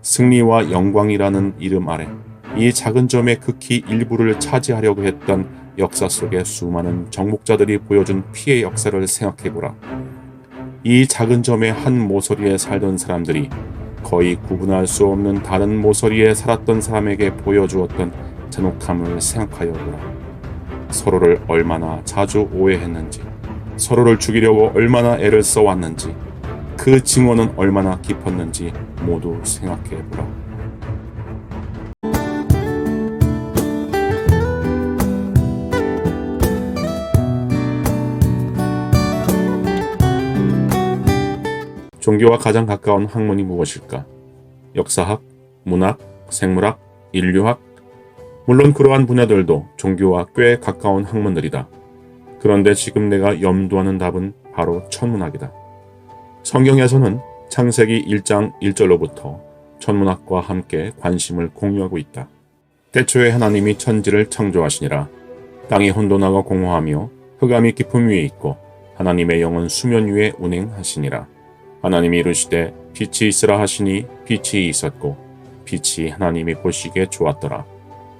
승리와 영광이라는 이름 아래 이 작은 점의 극히 일부를 차지하려고 했던 역사 속의 수많은 정복자들이 보여준 피해 역사를 생각해보라. 이 작은 점의 한 모서리에 살던 사람들이 거의 구분할 수 없는 다른 모서리에 살았던 사람에게 보여주었던 잔혹함을 생각하여 보라. 서로를 얼마나 자주 오해했는지, 서로를 죽이려고 얼마나 애를 써왔는지, 그 증오는 얼마나 깊었는지 모두 생각해 보라. 종교와 가장 가까운 학문이 무엇일까? 역사학, 문학, 생물학, 인류학? 물론 그러한 분야들도 종교와 꽤 가까운 학문들이다. 그런데 지금 내가 염두하는 답은 바로 천문학이다. 성경에서는 창세기 1장 1절로부터 천문학과 함께 관심을 공유하고 있다. 태초에 하나님이 천지를 창조하시니라. 땅이 혼돈하고 공허하며 흑암이 깊음 위에 있고 하나님의 영은 수면 위에 운행하시니라. 하나님이 이르시되 빛이 있으라 하시니 빛이 있었고 빛이 하나님이 보시기에 좋았더라.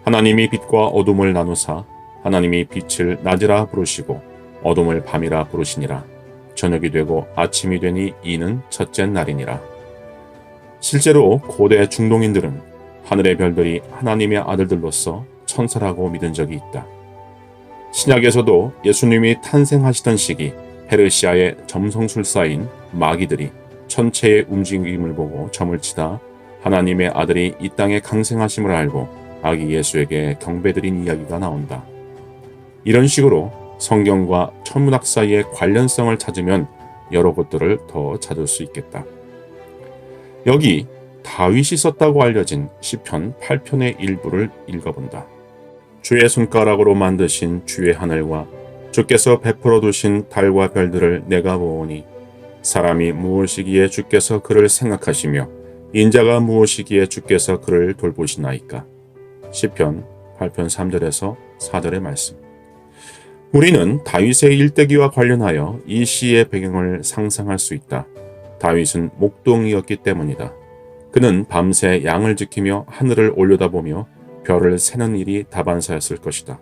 하나님이 빛과 어둠을 나누사 하나님이 빛을 낮이라 부르시고 어둠을 밤이라 부르시니라. 저녁이 되고 아침이 되니 이는 첫째 날이니라. 실제로 고대 중동인들은 하늘의 별들이 하나님의 아들들로서 천사라고 믿은 적이 있다. 신약에서도 예수님이 탄생하시던 시기 페르시아의 점성술사인 마귀들이 천체의 움직임을 보고 점을 치다 하나님의 아들이 이 땅에 강생하심을 알고 아기 예수에게 경배드린 이야기가 나온다. 이런 식으로 성경과 천문학 사이의 관련성을 찾으면 여러 곳들을 더 찾을 수 있겠다. 여기 다윗이 썼다고 알려진 시편 8편의 일부를 읽어본다. 주의 손가락으로 만드신 주의 하늘과 주께서 베풀어 두신 달과 별들을 내가 보오니 사람이 무엇이기에 주께서 그를 생각하시며 인자가 무엇이기에 주께서 그를 돌보시나이까. 시편 8편 3절에서 4절의 말씀. 우리는 다윗의 일대기와 관련하여 이 시의 배경을 상상할 수 있다. 다윗은 목동이었기 때문이다. 그는 밤새 양을 지키며 하늘을 올려다보며 별을 세는 일이 다반사였을 것이다.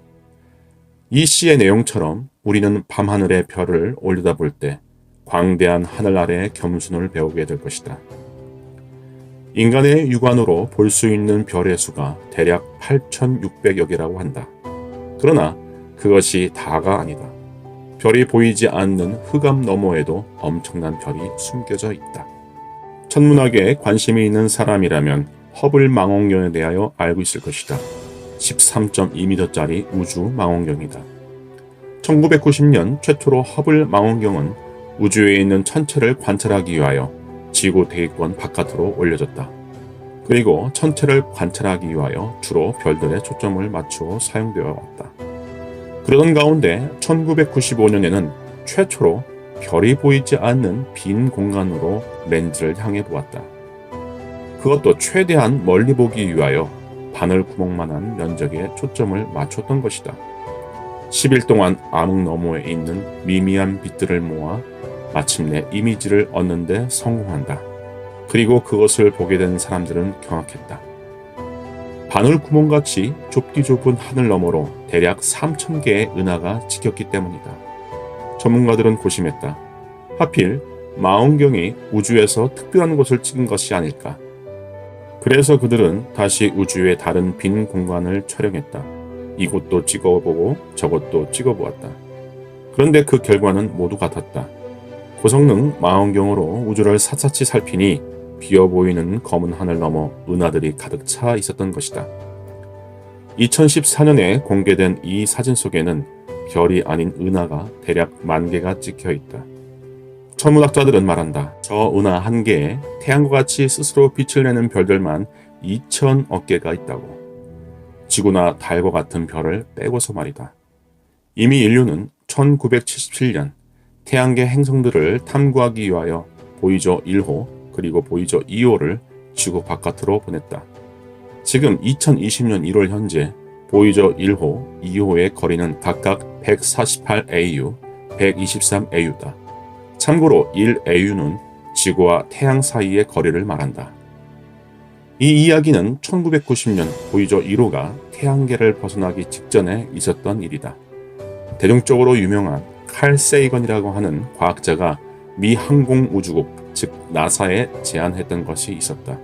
이 시의 내용처럼 우리는 밤하늘의 별을 올려다볼 때 광대한 하늘 아래의 겸손을 배우게 될 것이다. 인간의 육안으로 볼 수 있는 별의 수가 대략 8,600여 개라고 한다. 그러나 그것이 다가 아니다. 별이 보이지 않는 흑암 너머에도 엄청난 별이 숨겨져 있다. 천문학에 관심이 있는 사람이라면 허블 망원경에 대하여 알고 있을 것이다. 13.2m짜리 우주 망원경이다. 1990년 최초로 허블 망원경은 우주에 있는 천체를 관찰하기 위하여 지구 대기권 바깥으로 올려졌다. 그리고 천체를 관찰하기 위하여 주로 별들에 초점을 맞추어 사용되어 왔다. 그러던 가운데 1995년에는 최초로 별이 보이지 않는 빈 공간으로 렌즈를 향해 보았다. 그것도 최대한 멀리 보기 위하여 바늘 구멍만한 면적에 초점을 맞췄던 것이다. 10일 동안 암흑 너머에 있는 미미한 빛들을 모아 마침내 이미지를 얻는 데 성공한다. 그리고 그것을 보게 된 사람들은 경악했다. 바늘 구멍같이 좁기 좁은 하늘 너머로 대략 3,000개의 은하가 찍혔기 때문이다. 전문가들은 고심했다. 하필 망원경이 우주에서 특별한 곳을 찍은 것이 아닐까. 그래서 그들은 다시 우주의 다른 빈 공간을 촬영했다. 이곳도 찍어보고 저것도 찍어보았다. 그런데 그 결과는 모두 같았다. 고성능 망원경으로 우주를 샅샅이 살피니 비어 보이는 검은 하늘 너머 은하들이 가득 차 있었던 것이다. 2014년에 공개된 이 사진 속에는 별이 아닌 은하가 대략 10,000개가 찍혀 있다. 천문학자들은 말한다. 저 은하 한 개에 태양과 같이 스스로 빛을 내는 별들만 2,000억 개가 있다고. 지구나 달과 같은 별을 빼고서 말이다. 이미 인류는 1977년 태양계 행성들을 탐구하기 위하여 보이저 1호 그리고 보이저 2호를 지구 바깥으로 보냈다. 지금 2020년 1월 현재 보이저 1호, 2호의 거리는 각각 148AU, 123AU다. 참고로 1AU는 지구와 태양 사이의 거리를 말한다. 이 이야기는 1990년 보이저 1호가 태양계를 벗어나기 직전에 있었던 일이다. 대중적으로 유명한 칼 세이건이라고 하는 과학자가 미 항공우주국, 즉 나사에 제안했던 것이 있었다.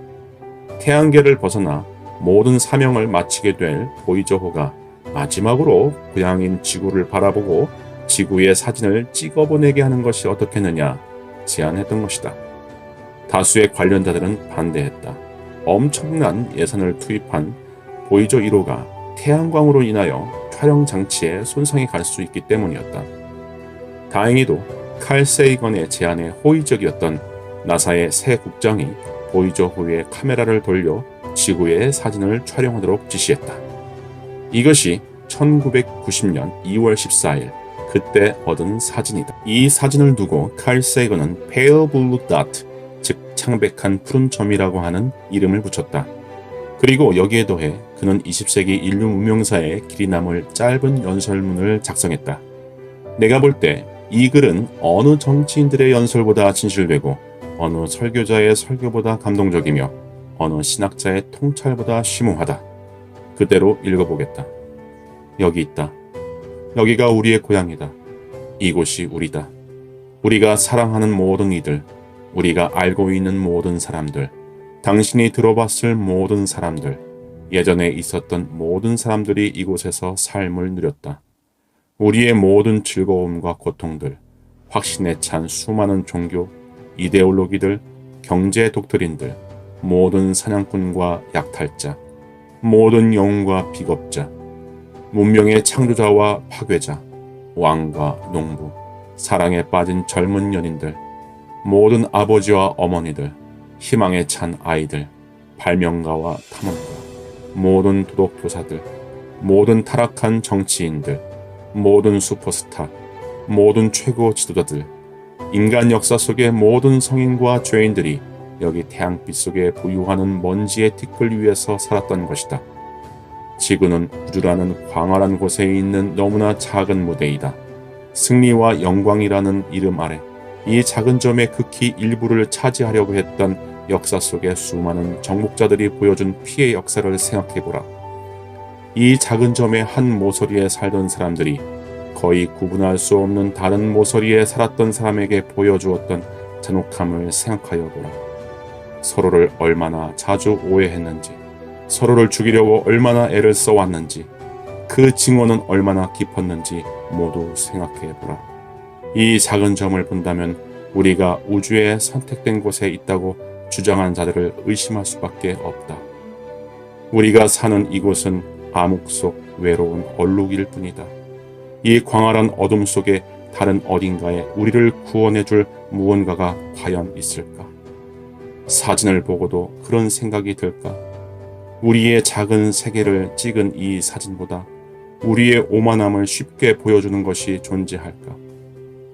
태양계를 벗어나 모든 사명을 마치게 될 보이저호가 마지막으로 고향인 지구를 바라보고 지구의 사진을 찍어보내게 하는 것이 어떻겠느냐 제안했던 것이다. 다수의 관련자들은 반대했다. 엄청난 예산을 투입한 보이저 1호가 태양광으로 인하여 촬영 장치에 손상이 갈 수 있기 때문이었다. 다행히도 칼 세이건의 제안에 호의적이었던 나사의 새 국장이 보이저호의 카메라를 돌려 지구의 사진을 촬영하도록 지시했다. 이것이 1990년 2월 14일 그때 얻은 사진이다. 이 사진을 두고 칼 세이건은 Pale Blue Dot, 즉 창백한 푸른 점이라고 하는 이름을 붙였다. 그리고 여기에 더해 그는 20세기 인류 문명사에 길이 남을 짧은 연설문을 작성했다. 내가 볼 때 이 글은 어느 정치인들의 연설보다 진실되고 어느 설교자의 설교보다 감동적이며 어느 신학자의 통찰보다 심오하다. 그대로 읽어보겠다. 여기 있다. 여기가 우리의 고향이다. 이곳이 우리다. 우리가 사랑하는 모든 이들, 우리가 알고 있는 모든 사람들, 당신이 들어봤을 모든 사람들, 예전에 있었던 모든 사람들이 이곳에서 삶을 누렸다. 우리의 모든 즐거움과 고통들, 확신에 찬 수많은 종교, 이데올로기들, 경제 독트린들, 모든 사냥꾼과 약탈자, 모든 영웅과 비겁자, 문명의 창조자와 파괴자, 왕과 농부, 사랑에 빠진 젊은 연인들, 모든 아버지와 어머니들, 희망에 찬 아이들, 발명가와 탐험가, 모든 도덕교사들, 모든 타락한 정치인들, 모든 슈퍼스타, 모든 최고 지도자들, 인간 역사 속의 모든 성인과 죄인들이 여기 태양빛 속에 부유하는 먼지의 티끌 위에서 살았던 것이다. 지구는 우주라는 광활한 곳에 있는 너무나 작은 무대이다. 승리와 영광이라는 이름 아래 이 작은 점의 극히 일부를 차지하려고 했던 역사 속의 수많은 정복자들이 보여준 피해 역사를 생각해보라. 이 작은 점의 한 모서리에 살던 사람들이 거의 구분할 수 없는 다른 모서리에 살았던 사람에게 보여주었던 잔혹함을 생각하여 보라. 서로를 얼마나 자주 오해했는지, 서로를 죽이려고 얼마나 애를 써왔는지, 그 징후는 얼마나 깊었는지 모두 생각해보라. 이 작은 점을 본다면 우리가 우주에 선택된 곳에 있다고 주장한 자들을 의심할 수밖에 없다. 우리가 사는 이곳은 암흑 속 외로운 얼룩일 뿐이다. 이 광활한 어둠 속에 다른 어딘가에 우리를 구원해줄 무언가가 과연 있을까? 사진을 보고도 그런 생각이 들까? 우리의 작은 세계를 찍은 이 사진보다 우리의 오만함을 쉽게 보여주는 것이 존재할까?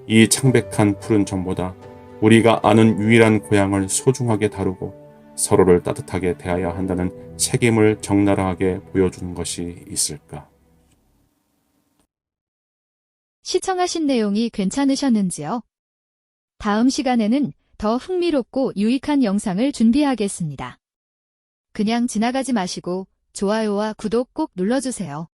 이 창백한 푸른 점보다 우리가 아는 유일한 고향을 소중하게 다루고 서로를 따뜻하게 대해야 한다는 책임을 적나라하게 보여주는 것이 있을까? 시청하신 내용이 괜찮으셨는지요? 다음 시간에는 더 흥미롭고 유익한 영상을 준비하겠습니다. 그냥 지나가지 마시고 좋아요와 구독 꼭 눌러주세요.